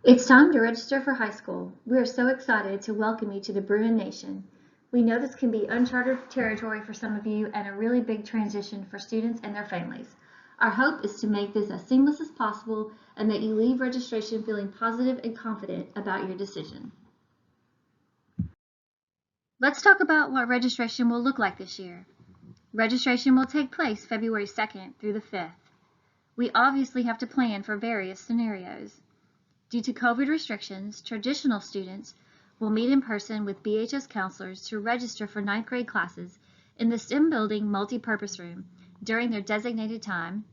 It's time to register for high school. We are so excited to welcome you to the Bruin Nation. We know this can be uncharted territory for some of you and a really big transition for students and their families. Our hope is to make this as seamless as possible and that you leave registration feeling positive and confident about your decision. Let's talk about what registration will look like this year. Registration will take place February 2nd through the 5th. We obviously have to plan for various scenarios. Due to COVID restrictions, traditional students will meet in person with BHS counselors to register for 9th grade classes in the STEM building multi-purpose room during their designated time,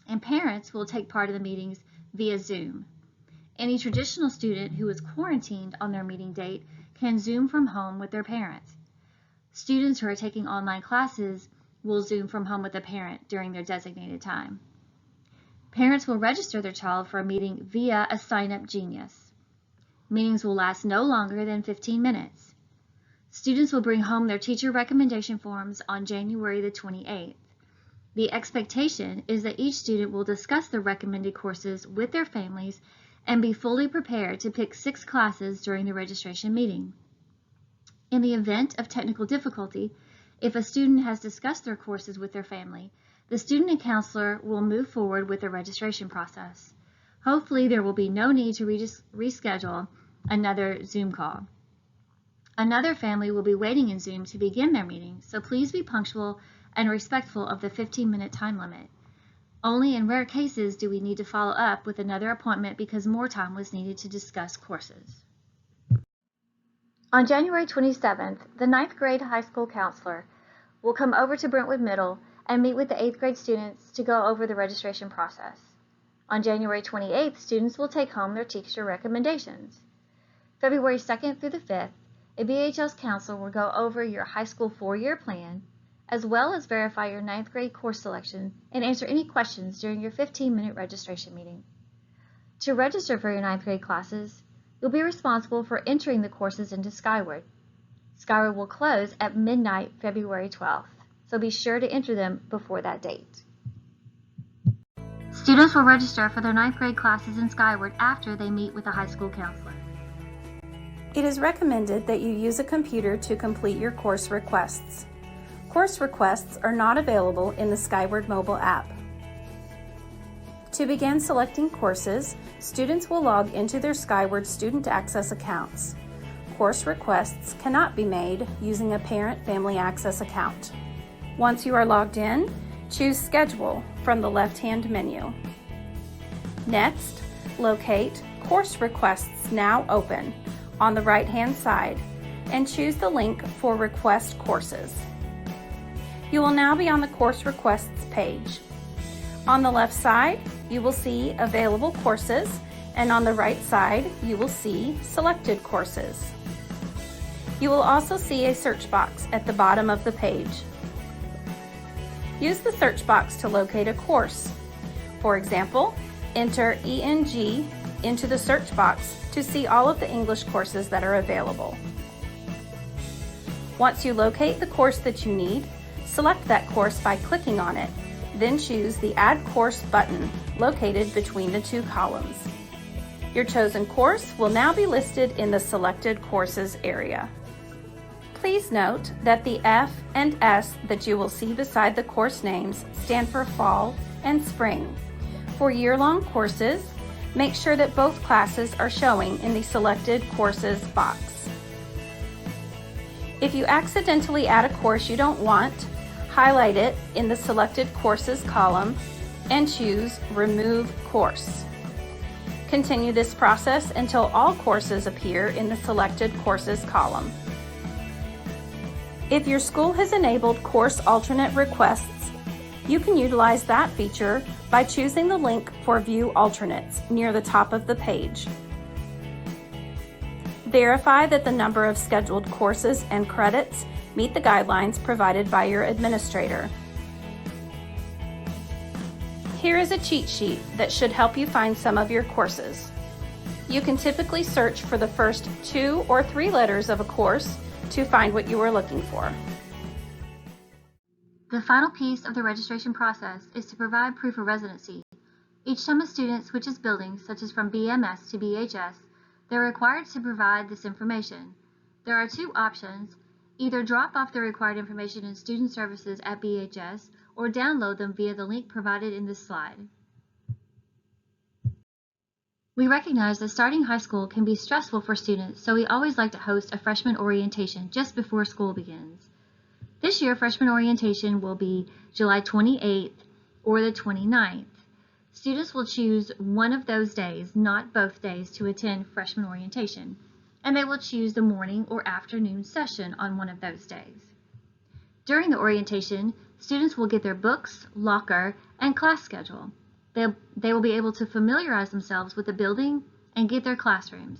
and parents will take part in the meetings via Zoom. Any traditional student who is quarantined on their meeting date can Zoom from home with their parents. Students who are taking online classes will Zoom from home with a parent during their designated time. Parents will register their child for a meeting via a sign-up Genius. Meetings will last no longer than 15 minutes. Students will bring home their teacher recommendation forms on January the 28th. The expectation is that each student will discuss the recommended courses with their families and be fully prepared to pick 6 classes during the registration meeting. In the event of technical difficulty, if a student has discussed their courses with their family, the student and counselor will move forward with the registration process. Hopefully, there will be no need to reschedule another Zoom call. Another family will be waiting in Zoom to begin their meeting, so please be punctual and respectful of the 15-minute time limit. Only in rare cases do we need to follow up with another appointment because more time was needed to discuss courses. On January 27th, the 9th grade high school counselor will come over to Brentwood Middle and meet with the 8th grade students to go over the registration process. On January 28th, students will take home their teacher recommendations. February 2nd through the 5th, a BHS counselor will go over your high school 4-year plan, as well as verify your 9th grade course selection and answer any questions during your 15-minute registration meeting. To register for your 9th grade classes, you'll be responsible for entering the courses into Skyward. Skyward will close at midnight February 12th, so be sure to enter them before that date. Students will register for their 9th grade classes in Skyward after they meet with a high school counselor. It is recommended that you use a computer to complete your course requests. Course requests are not available in the Skyward mobile app. To begin selecting courses, students will log into their Skyward Student Access accounts. Course requests cannot be made using a Parent Family Access account. Once you are logged in, choose Schedule from the left-hand menu. Next, locate Course Requests Now Open on the right-hand side and choose the link for Request Courses. You will now be on the Course Requests page. On the left side, you will see Available Courses, and on the right side, you will see Selected Courses. You will also see a search box at the bottom of the page. Use the search box to locate a course. For example, enter ENG into the search box to see all of the English courses that are available. Once you locate the course that you need, select that course by clicking on it, then choose the Add Course button located between the 2 columns. Your chosen course will now be listed in the Selected Courses area. Please note that the F and S that you will see beside the course names stand for Fall and Spring. For year-long courses, make sure that both classes are showing in the Selected Courses box. If you accidentally add a course you don't want, highlight it in the Selected Courses column and choose Remove Course. Continue this process until all courses appear in the Selected Courses column. If your school has enabled course alternate requests, you can utilize that feature by choosing the link for View Alternates near the top of the page. Verify that the number of scheduled courses and credits meet the guidelines provided by your administrator. Here is a cheat sheet that should help you find some of your courses. You can typically search for the first 2 or 3 letters of a course to find what you are looking for. The final piece of the registration process is to provide proof of residency. Each time a student switches buildings, such as from BMS to BHS, they're required to provide this information. There are two options: either drop off the required information in Student Services at BHS or download them via the link provided in this slide. We recognize that starting high school can be stressful for students, so we always like to host a freshman orientation just before school begins. This year, freshman orientation will be July 28th or the 29th. Students will choose one of those days, not both days, to attend freshman orientation, and they will choose the morning or afternoon session on one of those days. During the orientation, students will get their books, locker, and class schedule. They will be able to familiarize themselves with the building and get their classrooms.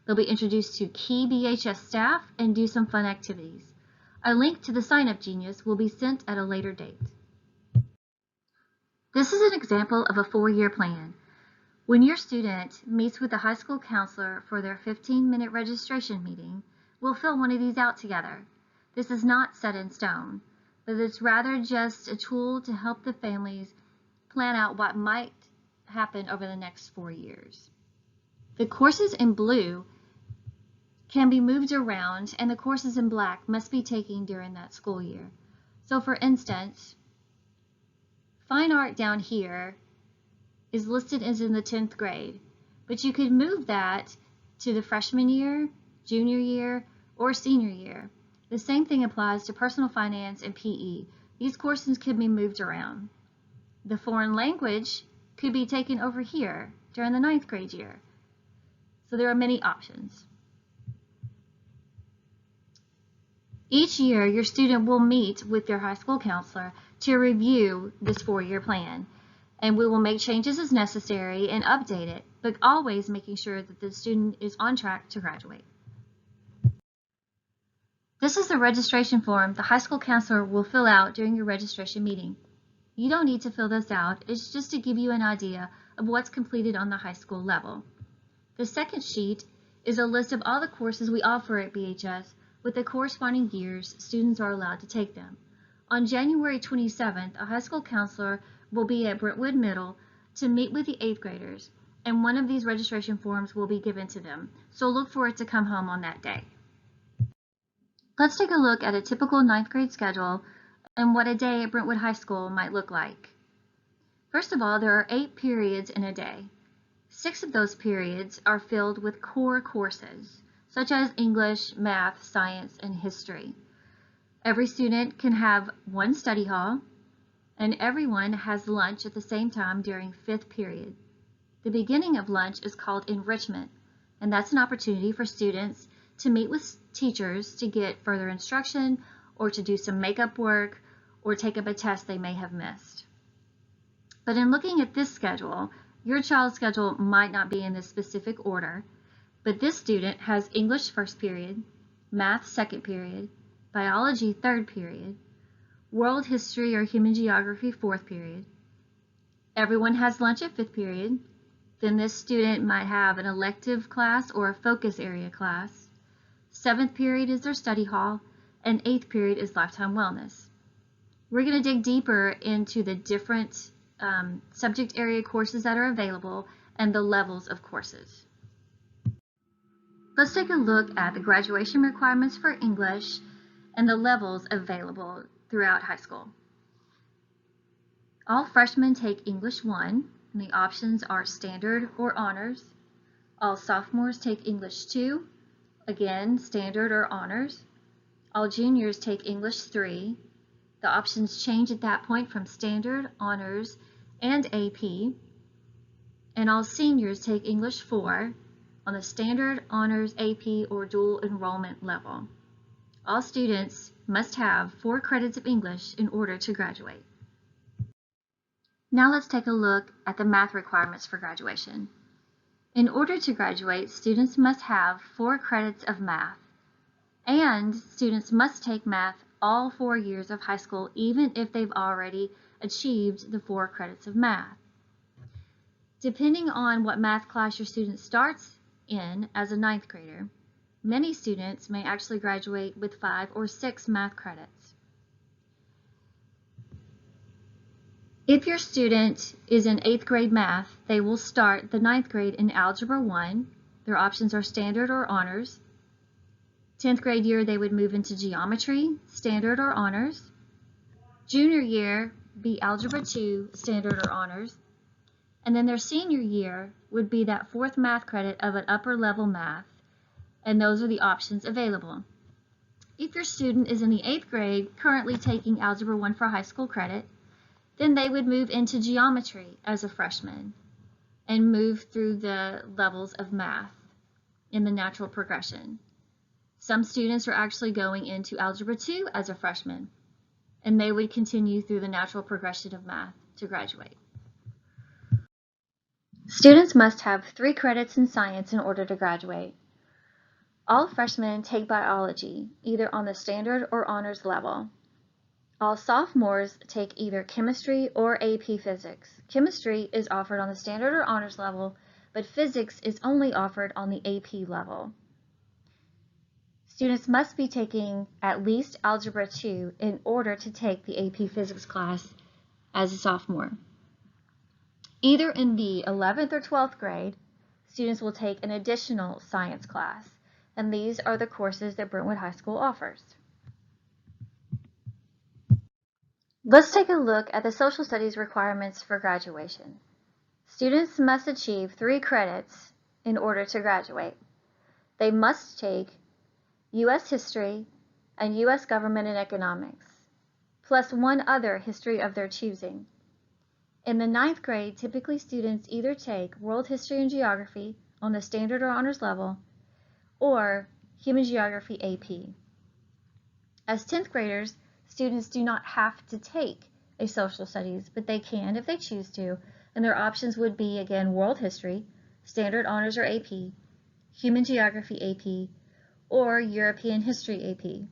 They'll be introduced to key BHS staff and do some fun activities. A link to the sign-up Genius will be sent at a later date. This is an example of a 4-year plan. When your student meets with the high school counselor for their 15-minute registration meeting, we'll fill one of these out together. This is not set in stone, but it's rather just a tool to help the families plan out what might happen over the next 4 years. The courses in blue can be moved around, and the courses in black must be taken during that school year. So for instance, fine art down here is listed as in the 10th grade, but you could move that to the freshman year, junior year, or senior year. The same thing applies to personal finance and PE. These courses can be moved around. The foreign language could be taken over here during the 9th grade year. So there are many options. Each year, your student will meet with their high school counselor to review this 4-year plan, and we will make changes as necessary and update it, but always making sure that the student is on track to graduate. This is the registration form the high school counselor will fill out during your registration meeting. You don't need to fill this out, it's just to give you an idea of what's completed on the high school level. The second sheet is a list of all the courses we offer at BHS with the corresponding years students are allowed to take them. On January 27th, a high school counselor will be at Brentwood Middle to meet with the 8th graders, and one of these registration forms will be given to them, so look for it to come home on that day. Let's take a look at a typical 9th grade schedule and what a day at Brentwood High School might look like. First of all, there are 8 periods in a day. 6 of those periods are filled with core courses, such as English, math, science, and history. Every student can have one study hall, and everyone has lunch at the same time during 5th period. The beginning of lunch is called enrichment, and that's an opportunity for students to meet with teachers to get further instruction or to do some makeup work or take up a test they may have missed. But in looking at this schedule, your child's schedule might not be in this specific order, but this student has English 1st period, math 2nd period, biology 3rd period, world history or human geography 4th period. Everyone has lunch at 5th period. Then this student might have an elective class or a focus area class. 7th period is their study hall, and 8th period is lifetime wellness. We're going to dig deeper into the different subject area courses that are available and the levels of courses. Let's take a look at the graduation requirements for English and the levels available throughout high school. All freshmen take English 1, and the options are standard or honors. All sophomores take English 2, again, standard or honors. All juniors take English 3. The options change at that point from standard, honors, and AP. And all seniors take English 4 on the standard, honors, AP, or dual enrollment level. All students must have 4 credits of English in order to graduate. Now let's take a look at the math requirements for graduation. In order to graduate, students must have 4 credits of math, and students must take math all 4 years of high school, even if they've already achieved the 4 credits of math. Depending on what math class your student starts in as a 9th grader, many students may actually graduate with 5 or 6 math credits. If your student is in 8th grade math, they will start the 9th grade in Algebra 1. Their options are standard or honors. 10th grade year, they would move into geometry, standard or honors. Junior year, be Algebra 2, standard or honors. And then their senior year would be that 4th math credit of an upper level math. And those are the options available. If your student is in the 8th grade, currently taking Algebra 1 for high school credit, then they would move into geometry as a freshman and move through the levels of math in the natural progression. Some students are actually going into Algebra 2 as a freshman, and they would continue through the natural progression of math to graduate. Students must have 3 credits in science in order to graduate. All freshmen take biology, either on the standard or honors level. All sophomores take either chemistry or AP physics. Chemistry is offered on the standard or honors level, but physics is only offered on the AP level. Students must be taking at least Algebra 2 in order to take the AP physics class as a sophomore. Either in the 11th or 12th grade, students will take an additional science class, and these are the courses that Brentwood High School offers. Let's take a look at the social studies requirements for graduation. Students must achieve 3 credits in order to graduate. They must take U.S. history and U.S. government and economics, plus one other history of their choosing. In the 9th grade, typically students either take world history and geography on the standard or honors level, or human geography AP. As 10th graders, students do not have to take a social studies, but they can if they choose to, and their options would be, again, world history, standard honors or AP, human geography AP, or European history AP.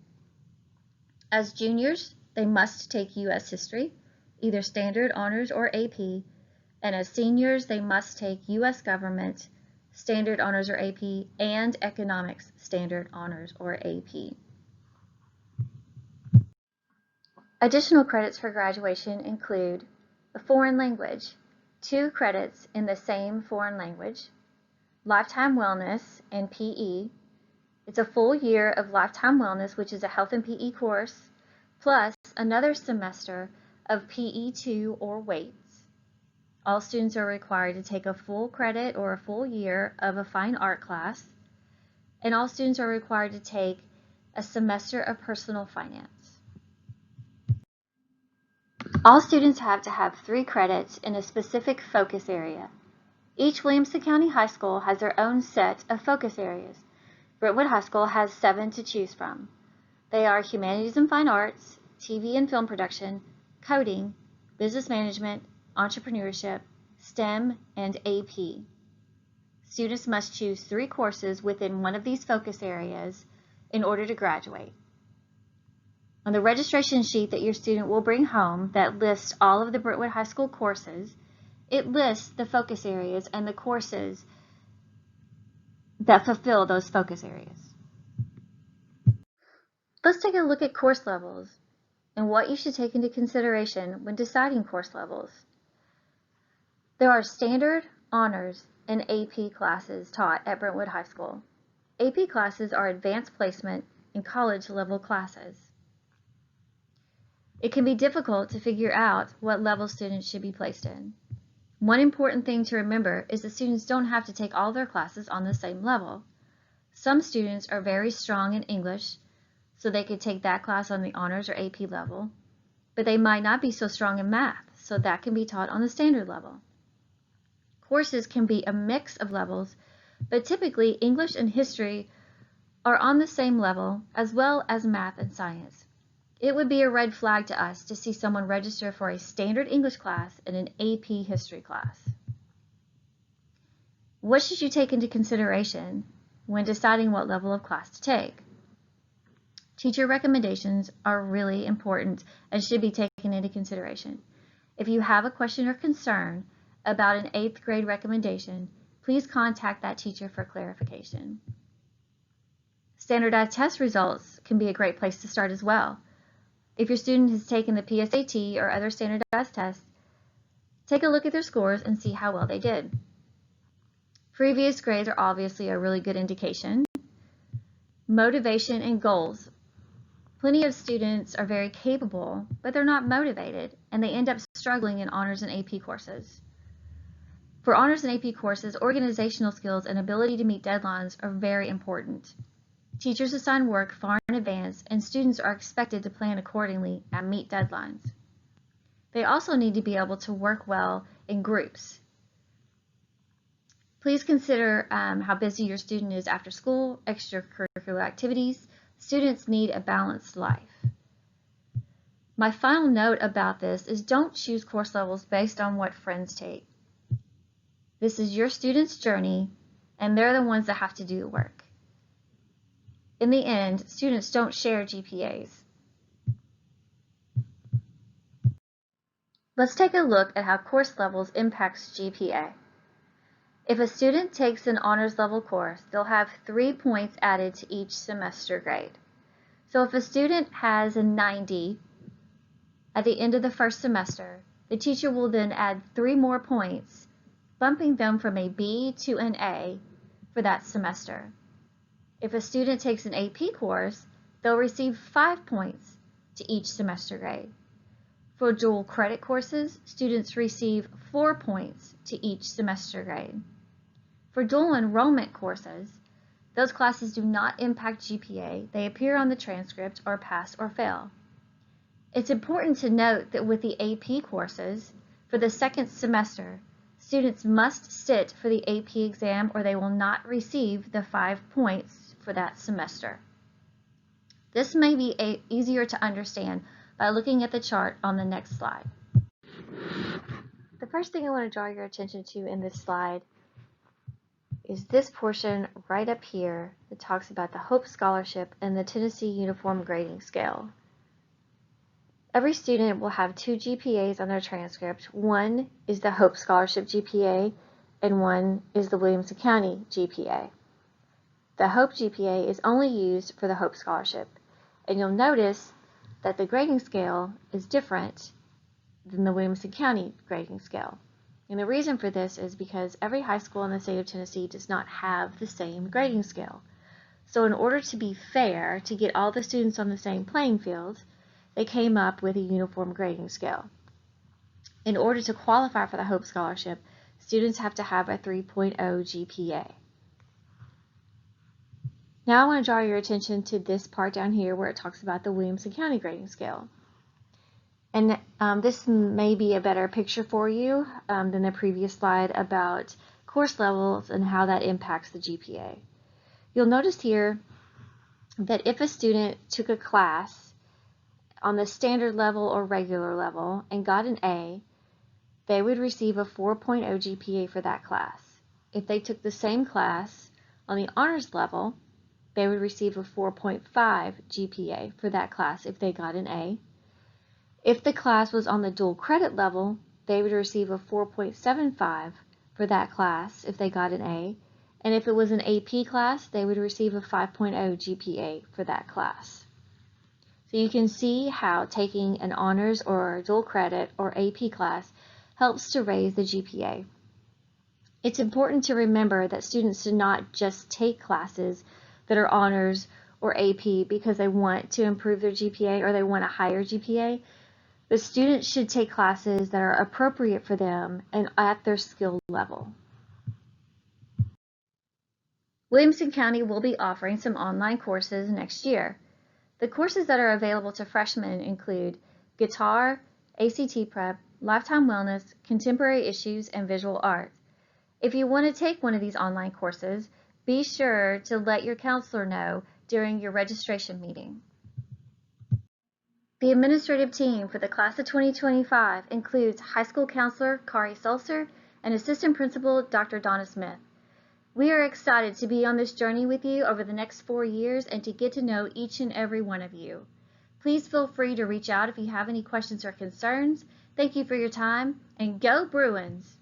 As juniors, they must take U.S. history, either standard honors or AP, and as seniors, they must take U.S. government, standard honors or AP, and economics, standard honors or AP. Additional credits for graduation include a foreign language, 2 credits in the same foreign language, lifetime wellness and PE. It's a full year of lifetime wellness, which is a health and PE course, plus another semester of PE2 or weights. All students are required to take a full credit or a full year of a fine art class, and all students are required to take a semester of personal finance. All students have to have 3 credits in a specific focus area. Each Williamson County High School has their own set of focus areas. Brentwood High School has 7 to choose from. They are Humanities and Fine Arts, TV and Film Production, Coding, Business Management, Entrepreneurship, STEM, and AP. Students must choose 3 courses within one of these focus areas in order to graduate. On the registration sheet that your student will bring home that lists all of the Brentwood High School courses, it lists the focus areas and the courses that fulfill those focus areas. Let's take a look at course levels and what you should take into consideration when deciding course levels. There are standard, honors, and AP classes taught at Brentwood High School. AP classes are advanced placement and college level classes. It can be difficult to figure out what level students should be placed in. One important thing to remember is that students don't have to take all their classes on the same level. Some students are very strong in English, so they could take that class on the honors or AP level, but they might not be so strong in math, so that can be taught on the standard level. Courses can be a mix of levels, but typically English and history are on the same level, as well as math and science. It would be a red flag to us to see someone register for a standard English class and an AP history class. What should you take into consideration when deciding what level of class to take? Teacher recommendations are really important and should be taken into consideration. If you have a question or concern about an 8th grade recommendation, please contact that teacher for clarification. Standardized test results can be a great place to start as well. If your student has taken the PSAT or other standardized tests, Take a look at their scores and see how well they did. Previous grades are obviously a really good indication. Motivation and goals. Plenty of students are very capable, but they're not motivated, and they end up struggling in honors and AP courses. For honors and AP courses, organizational skills and ability to meet deadlines are very important. Teachers assign work far in advance, and students are expected to plan accordingly and meet deadlines. They also need to be able to work well in groups. Please consider how busy your student is after school, extracurricular activities. Students need a balanced life. My final note about this is don't choose course levels based on what friends take. This is your student's journey, and they're the ones that have to do the work. In the end, students don't share GPAs. Let's take a look at how course levels impacts GPA. If a student takes an honors level course, they'll have 3 points added to each semester grade. So if a student has a 90 at the end of the first semester, the teacher will then add 3 more points, bumping them from a B to an A for that semester. If a student takes an AP course, they'll receive 5 points to each semester grade. For dual credit courses, students receive 4 points to each semester grade. For dual enrollment courses, those classes do not impact GPA. They appear on the transcript or pass or fail. It's important to note that with the AP courses, for the second semester, students must sit for the AP exam or they will not receive the 5 points for that semester. This may be easier to understand by looking at the chart on the next slide. The first thing I want to draw your attention to in this slide is this portion right up here that talks about the Hope Scholarship and the Tennessee Uniform Grading Scale. Every student will have 2 GPAs on their transcript. One is the Hope Scholarship GPA and one is the Williamson County GPA. The Hope GPA is only used for the Hope Scholarship, and you'll notice that the grading scale is different than the Williamson County grading scale. And the reason for this is because every high school in the state of Tennessee does not have the same grading scale. So in order to be fair, to get all the students on the same playing field, they came up with a uniform grading scale. In order to qualify for the Hope Scholarship, students have to have a 3.0 GPA. Now I want to draw your attention to this part down here where it talks about the Williamson County grading scale. And this may be a better picture for you than the previous slide about course levels and how that impacts the GPA. You'll notice here that if a student took a class on the standard level or regular level and got an A, they would receive a 4.0 GPA for that class. If they took the same class on the honors level, they would receive a 4.5 GPA for that class if they got an A. If the class was on the dual credit level, they would receive a 4.75 for that class if they got an A. And if it was an AP class, they would receive a 5.0 GPA for that class. So you can see how taking an honors or dual credit or AP class helps to raise the GPA. It's important to remember that students do not just take classes that are honors or AP because they want to improve their GPA or they want a higher GPA. The students should take classes that are appropriate for them and at their skill level. Williamson County will be offering some online courses next year. The courses that are available to freshmen include guitar, ACT prep, lifetime wellness, contemporary issues, and visual arts. If you want to take one of these online courses, be sure to let your counselor know during your registration meeting. The administrative team for the class of 2025 includes high school counselor Kari Seltzer and assistant principal Dr. Donna Smith. We are excited to be on this journey with you over the next 4 years and to get to know each and every one of you. Please feel free to reach out if you have any questions or concerns. Thank you for your time, and go Bruins!